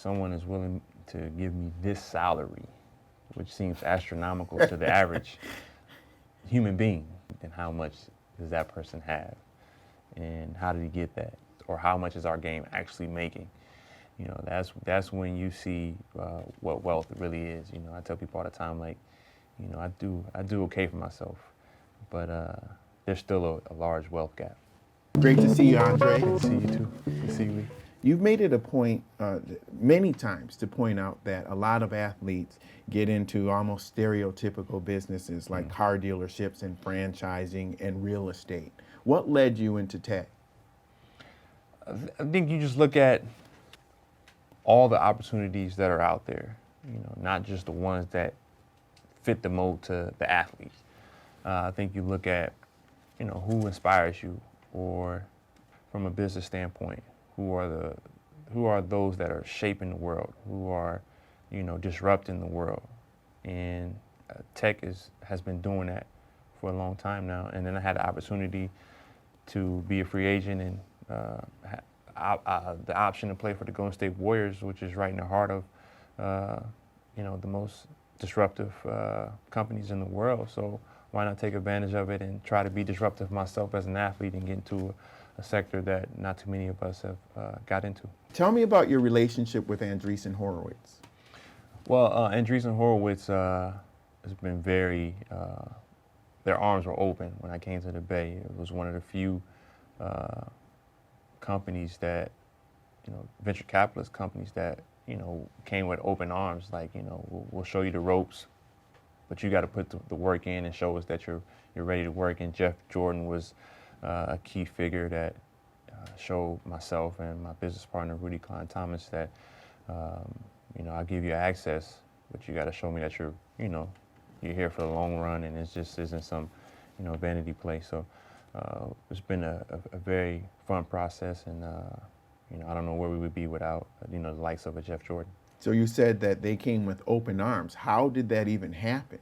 someone is willing to give me this salary, which seems astronomical to the average human being, then how much does that person have? And how did he get that? Or how much is our game actually making? You know, that's when you see what wealth really is. You know, I tell people all the time, like, you know, I do okay for myself, but there's still a large wealth gap. Great to see you, Andre. Good to see you too. Good to see you, Lee. You've made it a point many times to point out that a lot of athletes get into almost stereotypical businesses like car dealerships and franchising and real estate. What led you into tech? I think you just look at all the opportunities that are out there, you know, not just the ones that fit the mold to the athlete. I think you look at, you know, who inspires you, or from a business standpoint, who are those that are shaping the world, who are, you know, disrupting the world. And tech has been doing that for a long time now. And then I had the opportunity to be a free agent and the option to play for the Golden State Warriors, which is right in the heart of, you know, the most disruptive companies in the world. So why not take advantage of it and try to be disruptive myself as an athlete and get into a sector that not too many of us have got into. Tell me about your relationship with Andreessen Horowitz. Well, Andreessen Horowitz has been very, their arms were open when I came to the Bay. It was one of the few companies that, you know, venture capitalist companies that, you know, came with open arms, like, you know, we'll show you the ropes, but you got to put the work in and show us that you're ready to work. And Jeff Jordan was a key figure that showed myself and my business partner, Rudy Klein Thomas, that, you know, I'll give you access, but you got to show me that you're here for the long run, and it just isn't some, you know, vanity play. So it's been a very fun process, and you know, I don't know where we would be without, you know, the likes of a Jeff Jordan. So you said that they came with open arms. How did that even happen?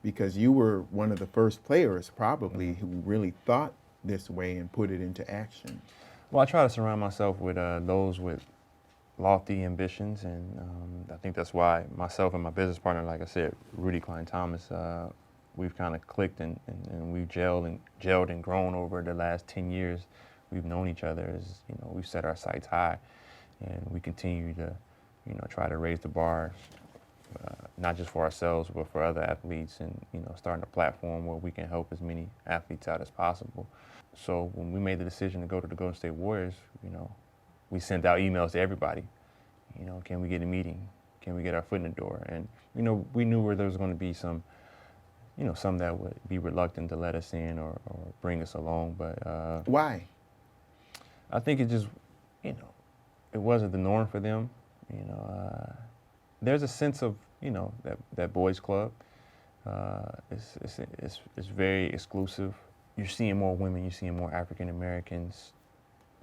Because you were one of the first players probably who really thought this way and put it into action. Well, I try to surround myself with those with lofty ambitions, and I think that's why myself and my business partner, like I said, Rudy Klein Thomas, we've kind of clicked and we've gelled and grown over the last 10 years. We've known each other. As you know, we've set our sights high, and we continue to, you know, try to raise the bar, not just for ourselves, but for other athletes, and, you know, starting a platform where we can help as many athletes out as possible. So when we made the decision to go to the Golden State Warriors, you know, we sent out emails to everybody. You know, can we get a meeting? Can we get our foot in the door? And, you know, we knew where there was going to be some, you know, some that would be reluctant to let us in or bring us along. But why? I think it just, you know, it wasn't the norm for them. You know, there's a sense of, you know, that boys club. It's very exclusive. You're seeing more women. You're seeing more African Americans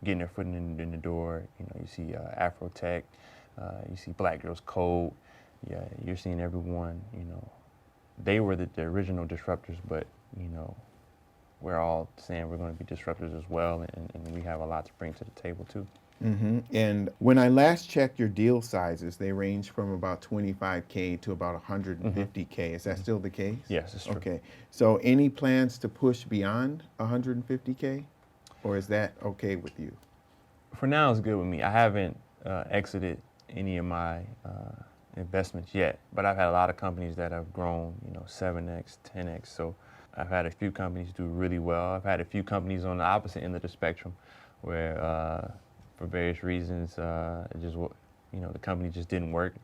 getting their foot in the door. You know, you see Afrotech. You see Black Girls Code. Yeah, you're seeing everyone. You know, they were the original disruptors, but, you know, we're all saying we're going to be disruptors as well, and we have a lot to bring to the table too. Mm-hmm. And when I last checked your deal sizes, they range from about 25K to about 150K. Is that still the case? Yes, it's true. Okay. So any plans to push beyond 150K, or is that okay with you? For now, it's good with me. I haven't exited any of my investments yet, but I've had a lot of companies that have grown, you know, 7x, 10x. So I've had a few companies do really well. I've had a few companies on the opposite end of the spectrum where, for various reasons, it just, you know, the company just didn't work.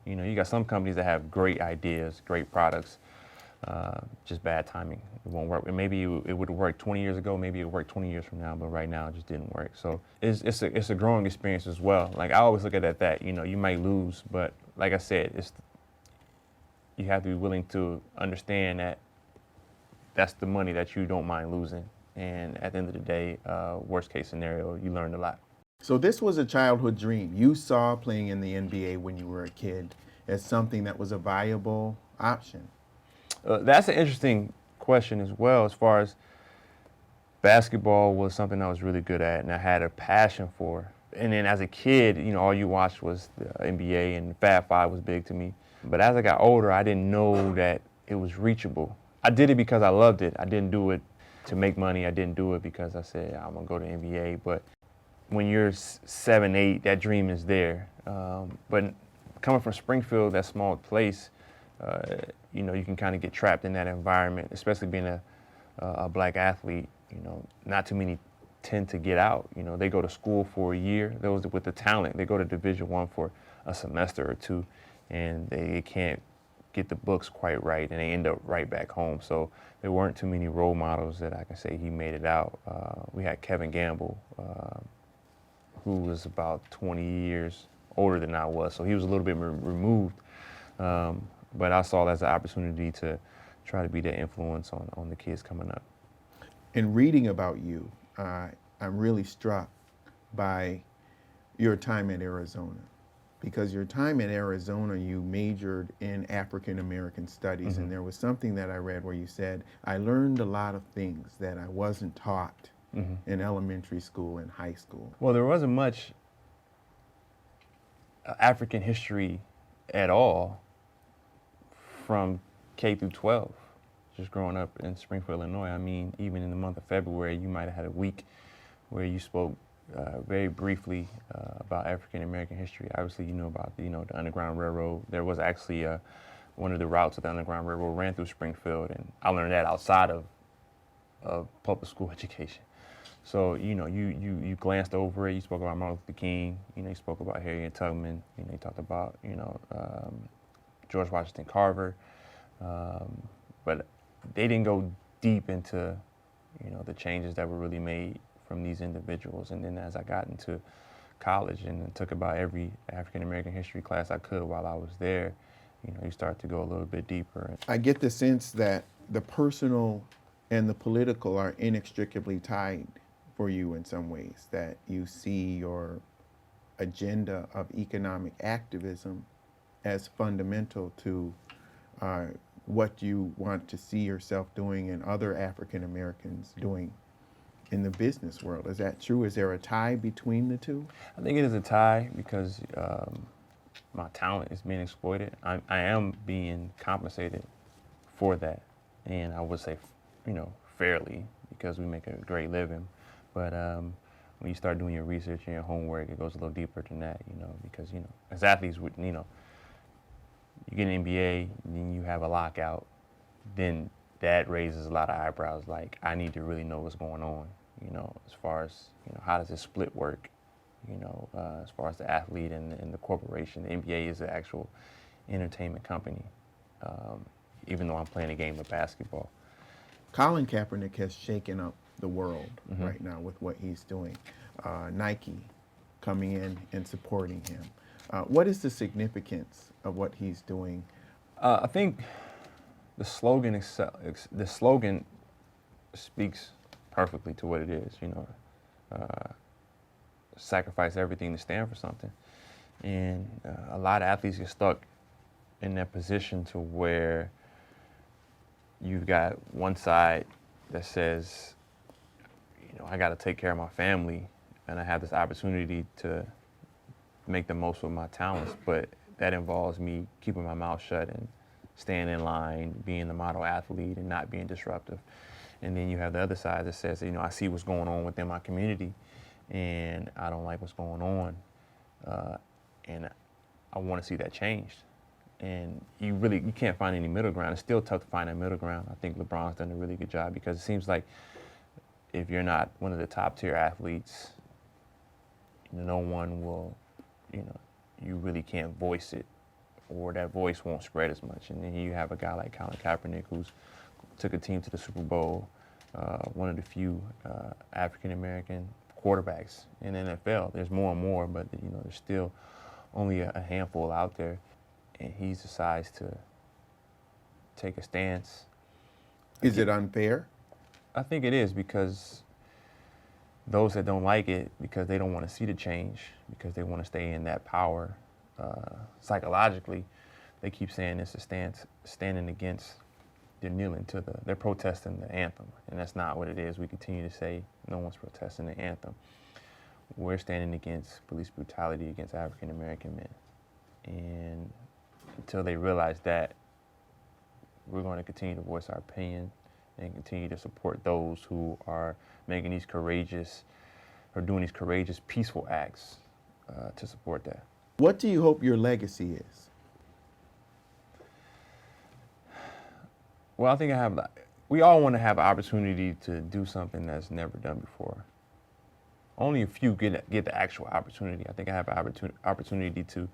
You know, you got some companies that have great ideas, great products, just bad timing. It won't work. Maybe it would have worked 20 years ago. Maybe it worked 20 years from now, but right now it just didn't work. So it's a growing experience as well. Like, I always look at it that, you know, you might lose, but like I said, you have to be willing to understand that that's the money that you don't mind losing. And at the end of the day, worst case scenario, you learned a lot. So this was a childhood dream. You saw playing in the NBA when you were a kid as something that was a viable option. That's an interesting question as well. As far as basketball was something I was really good at and I had a passion for. And then as a kid, all you watched was the NBA, and Fab Five was big to me. But as I got older, I didn't know that it was reachable. I did it because I loved it. I didn't do it to make money. I didn't do it because I said I'm gonna go to NBA. But when you're 7, 8, that dream is there. But coming from Springfield, that small place, you can kind of get trapped in that environment, especially being a black athlete. Not too many tend to get out. They go to school for a year. Those with the talent, they go to Division I for a semester or two, and they can't get the books quite right, and they end up right back home. So there weren't too many role models that I can say he made it out. We had Kevin Gamble, who was about 20 years older than I was, so he was a little bit removed. But I saw it as an opportunity to try to be that influence on the kids coming up. In reading about you, I'm really struck by your time at Arizona, because your time at Arizona, you majored in African American studies, and there was something that I read where you said, I learned a lot of things that I wasn't taught in elementary school and high school. Well, there wasn't much African history at all from K through 12, just growing up in Springfield, Illinois. I mean, even in the month of February, you might have had a week where you spoke very briefly about African American history. Obviously, you know about the Underground Railroad. There was actually one of the routes of the Underground Railroad ran through Springfield, and I learned that outside of public school education. So you glanced over it. You spoke about Martin Luther King. You spoke about Harriet Tubman. You talked about George Washington Carver, but they didn't go deep into the changes that were really made from these individuals. And then as I got into college and took about every African American history class I could while I was there, you start to go a little bit deeper. I get the sense that the personal and the political are inextricably tied for you in some ways, that you see your agenda of economic activism as fundamental to what you want to see yourself doing and other African Americans doing in the business world. Is that true? Is there a tie between the two? I think it is a tie because my talent is being exploited. I am being compensated for that, and I would say, fairly, because we make a great living. But when you start doing your research and your homework, it goes a little deeper than that, because as athletes, you get an NBA, then you have a lockout, then that raises a lot of eyebrows. Like, I need to really know what's going on, as far as how does this split work, as far as the athlete and the corporation. The NBA is an actual entertainment company, even though I'm playing a game of basketball. Colin Kaepernick has shaken up the world right now with what he's doing. Nike coming in and supporting him. What is the significance of what he's doing? I think the slogan speaks perfectly to what it is. Sacrifice everything to stand for something, and a lot of athletes get stuck in that position to where you've got one side that says, I got to take care of my family, and I have this opportunity to make the most of my talents, but that involves me keeping my mouth shut and staying in line, being the model athlete, and not being disruptive. And then you have the other side that says, I see what's going on within my community, and I don't like what's going on, and I want to see that changed. And you can't find any middle ground. It's still tough to find that middle ground. I think LeBron's done a really good job, because it seems like if you're not one of the top tier athletes, no one will, you really can't voice it, or that voice won't spread as much. And then you have a guy like Colin Kaepernick, who's took a team to the Super Bowl, one of the few African American quarterbacks in the NFL. There's more and more, but there's still only a handful out there. And he decides to take a stance. Is it unfair? I think it is, because those that don't like it, because they don't want to see the change, because they want to stay in that power, psychologically, they keep saying it's a stance, standing against, they're protesting the anthem, and that's not what it is. We continue to say no one's protesting the anthem. we're standing against police brutality against African American men. And until they realize that, we're going to continue to voice our opinion and continue to support those who are making these courageous, or doing these courageous, peaceful acts to support that. What do you hope your legacy is? Well, I think we all want to have an opportunity to do something that's never done before. Only a few get the actual opportunity. I think I have an opportunity to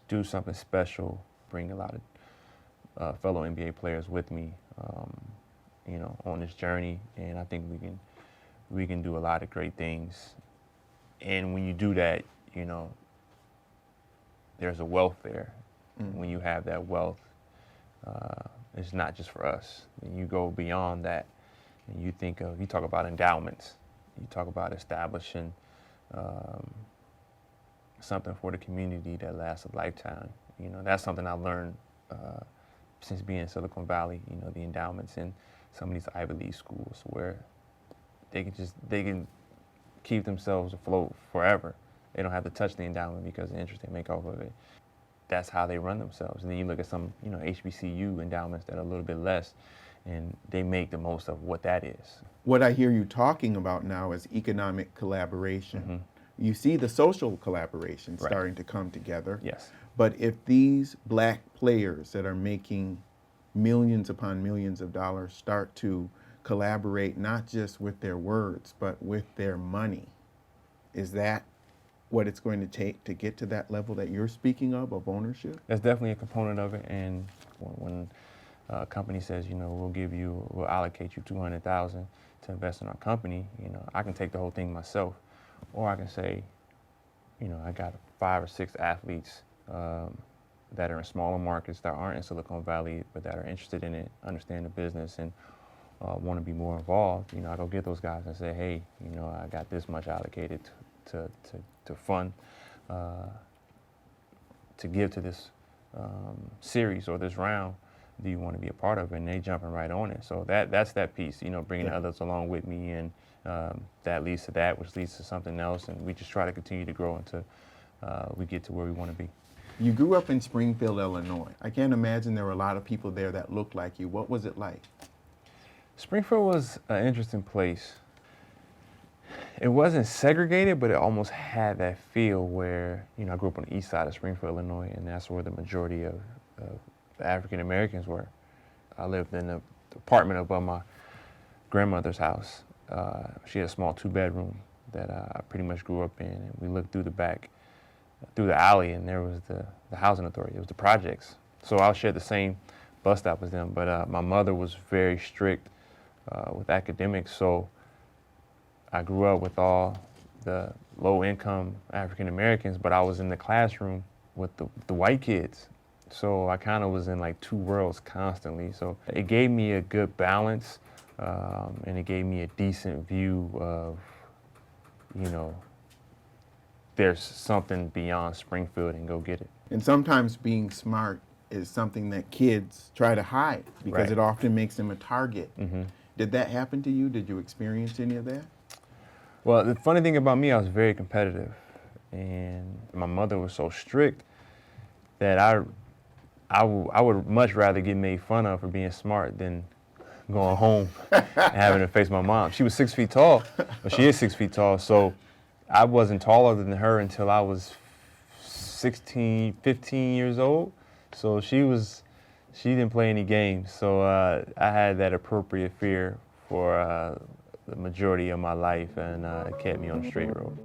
do something special, bring a lot of fellow NBA players with me, on this journey, and I think we can do a lot of great things. And when you do that, there's a wealth there. When you have that wealth, it's not just for us. When you go beyond that, and you talk about endowments, you talk about establishing something for the community that lasts a lifetime. That's something I learned since being in Silicon Valley. The endowments in some of these Ivy League schools, where they can keep themselves afloat forever. They don't have to touch the endowment because the interest they make off of it. That's how they run themselves. And then you look at some, HBCU endowments that are a little bit less, and they make the most of what that is. What I hear you talking about now is economic collaboration. Mm-hmm. You see the social collaboration Right. starting to come together. Yes. But if these black players that are making millions upon millions of dollars start to collaborate not just with their words, but with their money, is that what it's going to take to get to that level that you're speaking of ownership? That's definitely a component of it. And when a company says, we'll allocate you $200,000 to invest in our company, I can take the whole thing myself, or I can say, I got 5 or 6 athletes that are in smaller markets that aren't in Silicon Valley, but that are interested in it, understand the business, and want to be more involved. I go get those guys and say, hey, I got this much allocated to fund, to give to this series or this round. Do you want to be a part of it? And they jumping right on it. So that's that piece, bringing others along with me, and that leads to that, which leads to something else, and we just try to continue to grow until we get to where we want to be. You grew up in Springfield, Illinois. I can't imagine there were a lot of people there that looked like you. What was it like? Springfield was an interesting place. It wasn't segregated, but it almost had that feel where, I grew up on the east side of Springfield, Illinois, and that's where the majority of the African Americans were. I lived in an apartment above my grandmother's house. She had a small 2-bedroom that I pretty much grew up in, and we looked through the alley, and there was the housing authority. It was the projects. So I shared the same bus stop as them, but my mother was very strict with academics, so I grew up with all the low-income African Americans, but I was in the classroom with the white kids. So I kind of was in like two worlds constantly. So it gave me a good balance, and it gave me a decent view of, there's something beyond Springfield, and go get it. And sometimes being smart is something that kids try to hide because Right. it often makes them a target. Mm-hmm. Did that happen to you? Did you experience any of that? Well, the funny thing about me, I was very competitive, and my mother was so strict that I would much rather get made fun of for being smart than going home and having to face my mom. She was 6 feet tall, but she is 6 feet tall, so I wasn't taller than her until I was 15 years old. So she didn't play any games. So I had that appropriate fear for the majority of my life, and it kept me on the straight road.